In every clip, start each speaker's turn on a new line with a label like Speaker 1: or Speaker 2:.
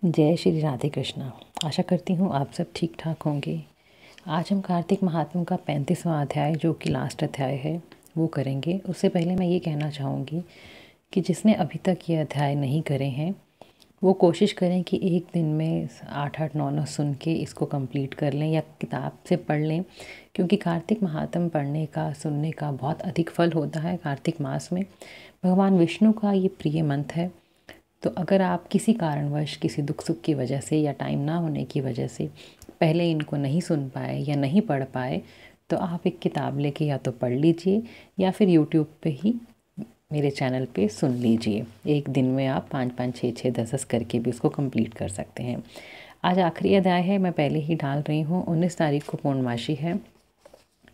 Speaker 1: जय श्री राधे कृष्णा। आशा करती हूँ आप सब ठीक ठाक होंगे। आज हम कार्तिक महात्म का 35वां अध्याय, जो कि लास्ट अध्याय है, वो करेंगे। उससे पहले मैं ये कहना चाहूँगी कि जिसने अभी तक ये अध्याय नहीं करे हैं वो कोशिश करें कि एक दिन में 8-8 9-9 सुन के इसको कंप्लीट कर लें या किताब से पढ़ लें, क्योंकि कार्तिक महात्म पढ़ने का, सुनने का बहुत अधिक फल होता है। कार्तिक मास में भगवान विष्णु का ये प्रिय मंत्र है। तो अगर आप किसी कारणवश, किसी दुख सुख की वजह से या टाइम ना होने की वजह से पहले इनको नहीं सुन पाए या नहीं पढ़ पाए, तो आप एक किताब लेके या तो पढ़ लीजिए या फिर यूट्यूब पे ही मेरे चैनल पे सुन लीजिए। एक दिन में आप 5-5, 6-6, 10-10 करके भी उसको कंप्लीट कर सकते हैं। आज आखिरी अध्याय है, मैं पहले ही डाल रही हूँ। 19 तारीख को पूर्णमासी है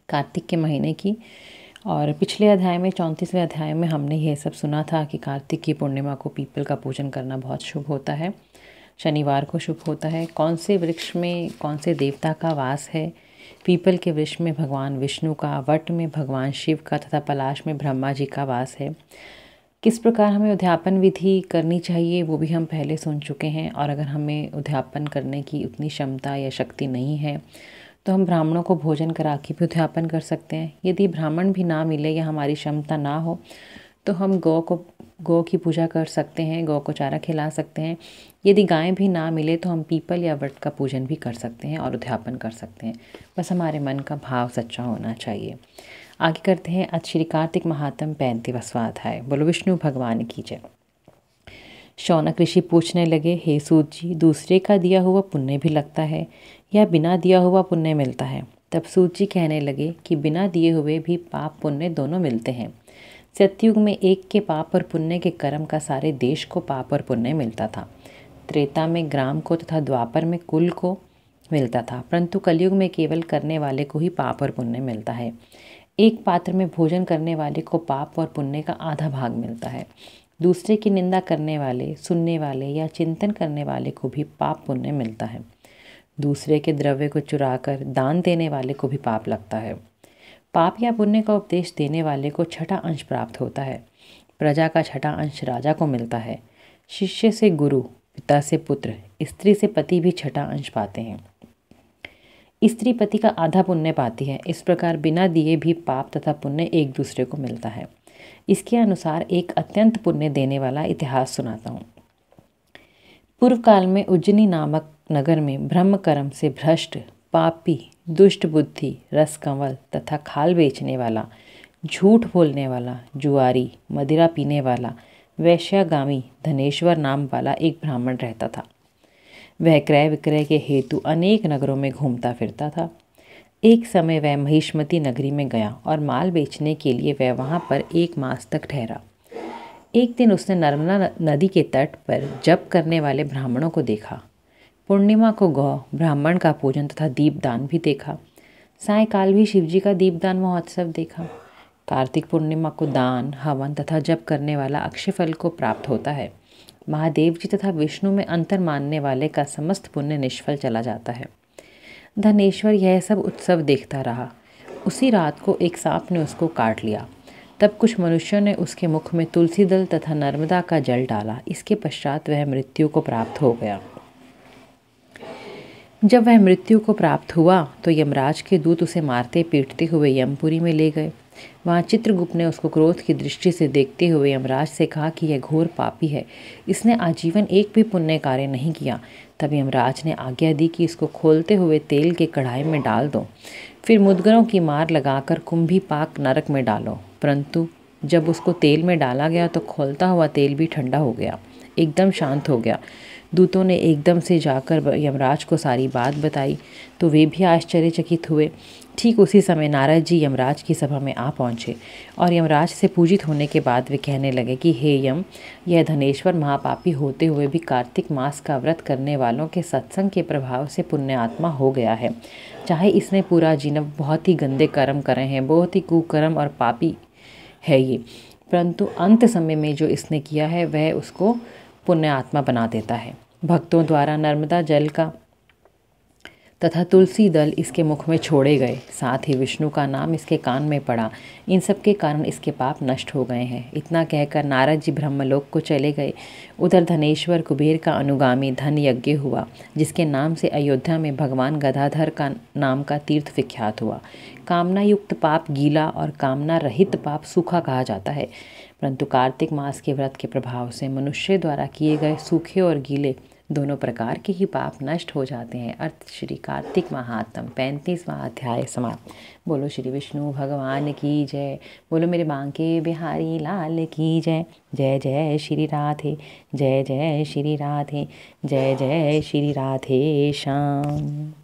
Speaker 1: कार्तिक के महीने की। और पिछले अध्याय में, 34वें अध्याय में, हमने ये सब सुना था कि कार्तिक की पूर्णिमा को पीपल का पूजन करना बहुत शुभ होता है, शनिवार को शुभ होता है। कौन से वृक्ष में कौन से देवता का वास है? पीपल के वृक्ष में भगवान विष्णु का, वट में भगवान शिव का तथा पलाश में ब्रह्मा जी का वास है। किस प्रकार हमें उद्यापन विधि करनी चाहिए वो भी हम पहले सुन चुके हैं। और अगर हमें उद्यापन करने की उतनी क्षमता या शक्ति नहीं है तो हम ब्राह्मणों को भोजन करा के भी उद्यापन कर सकते हैं। यदि ब्राह्मण भी ना मिले या हमारी क्षमता ना हो तो हम गौ की पूजा कर सकते हैं, गौ को चारा खिला सकते हैं। यदि गाय भी ना मिले तो हम पीपल या वट का पूजन भी कर सकते हैं और उद्यापन कर सकते हैं। बस हमारे मन का भाव सच्चा होना चाहिए। आगे करते हैं आज श्री कार्तिक महात्म 35वां अध्याय। बोलो विष्णु भगवान की जय। शौनक ऋषि पूछने लगे, हे सूत जी, दूसरे का दिया हुआ पुण्य भी लगता है या बिना दिया हुआ पुण्य मिलता है? तब सूत जी कहने लगे कि बिना दिए हुए भी पाप पुण्य दोनों मिलते हैं। सतयुग में एक के पाप और पुण्य के कर्म का सारे देश को पाप और पुण्य मिलता था। त्रेता में ग्राम को तथा द्वापर में कुल को मिलता था, परंतु कलयुग में केवल करने वाले को ही पाप और पुण्य मिलता है। एक पात्र में भोजन करने वाले को पाप और पुण्य का आधा भाग मिलता है। दूसरे की निंदा करने वाले, सुनने वाले या चिंतन करने वाले को भी पाप पुण्य मिलता है। दूसरे के द्रव्य को चुराकर दान देने वाले को भी पाप लगता है। पाप या पुण्य का उपदेश देने वाले को छठा अंश प्राप्त होता है। प्रजा का छठा अंश राजा को मिलता है। शिष्य से गुरु, पिता से पुत्र, स्त्री से पति भी छठा अंश पाते हैं। स्त्री पति का आधा पुण्य पाती है। इस प्रकार बिना दिए भी पाप तथा पुण्य एक दूसरे को मिलता है। इसके अनुसार एक अत्यंत पुण्य देने वाला इतिहास सुनाता हूँ। पूर्व काल में उज्जैनी नामक नगर में ब्रह्म कर्म से भ्रष्ट, पापी, दुष्ट बुद्धि, रसकंवल तथा खाल बेचने वाला, झूठ बोलने वाला, जुआरी, मदिरा पीने वाला, वैश्यागामी धनेश्वर नाम वाला एक ब्राह्मण रहता था। वह क्रय विक्रय के हेतु अनेक नगरों में घूमता फिरता था। एक समय वह महिष्मती नगरी में गया और माल बेचने के लिए वह वहाँ पर 1 मास तक ठहरा। एक दिन उसने नर्मदा नदी के तट पर जप करने वाले ब्राह्मणों को देखा। पूर्णिमा को गौ ब्राह्मण का पूजन तथा दीपदान भी देखा। सायकाल भी शिवजी का दीपदान महोत्सव देखा। कार्तिक पूर्णिमा को दान, हवन तथा जप करने वाला अक्षय फल को प्राप्त होता है। महादेव जी तथा विष्णु में अंतर मानने वाले का समस्त पुण्य निष्फल चला जाता है। धनेश्वर यह सब उत्सव देखता रहा। उसी रात को एक सांप ने उसको काट लिया। तब कुछ मनुष्यों ने उसके मुख में तुलसी दल तथा नर्मदा का जल डाला। इसके पश्चात वह मृत्यु को प्राप्त हो गया। जब वह मृत्यु को प्राप्त हुआ तो यमराज के दूत उसे मारते पीटते हुए यमपुरी में ले गए। वहाँ चित्रगुप्त ने उसको क्रोध की दृष्टि से देखते हुए यमराज से कहा कि यह घोर पापी है, इसने आजीवन एक भी पुण्य कार्य नहीं किया। तब यमराज ने आज्ञा दी कि इसको खोलते हुए तेल के कढ़ाई में डाल दो, फिर मुद्गरों की मार लगाकर कुंभी पाक नरक में डालो। परंतु जब उसको तेल में डाला गया तो खोलता हुआ तेल भी ठंडा हो गया, एकदम शांत हो गया। दूतों ने एकदम से जाकर यमराज को सारी बात बताई तो वे भी आश्चर्यचकित हुए। ठीक उसी समय नारद जी यमराज की सभा में आ पहुँचे और यमराज से पूजित होने के बाद वे कहने लगे कि हे यम, यह धनेश्वर महापापी होते हुए भी कार्तिक मास का व्रत करने वालों के सत्संग के प्रभाव से पुण्यात्मा हो गया है। चाहे इसने पूरा जीवन बहुत ही गंदे कर्म करे हैं, बहुत ही कुकर्म और पापी है ये, परंतु अंत समय में जो इसने किया है वह उसको पुण्यात्मा बना देता है। भक्तों द्वारा नर्मदा जल का तथा तुलसी दल इसके मुख में छोड़े गए, साथ ही विष्णु का नाम इसके कान में पड़ा। इन सब के कारण इसके पाप नष्ट हो गए हैं। इतना कहकर नारद जी ब्रह्मलोक को चले गए। उधर धनेश्वर कुबेर का अनुगामी धन यज्ञ हुआ, जिसके नाम से अयोध्या में भगवान गदाधर का नाम का तीर्थ विख्यात हुआ। कामना युक्त पाप गीला और कामना रहित पाप सूखा कहा जाता है। परंतु कार्तिक मास के व्रत के प्रभाव से मनुष्य द्वारा किए गए सूखे और गीले दोनों प्रकार के ही पाप नष्ट हो जाते हैं। अर्थ श्री कार्तिक महात्म 35वां अध्याय समाप्त। बोलो श्री विष्णु भगवान की जय। बोलो मेरे बांके बिहारी लाल की जय। जय जय श्री राधे, जय जय श्री राधे, जय जय श्री राधे श्याम।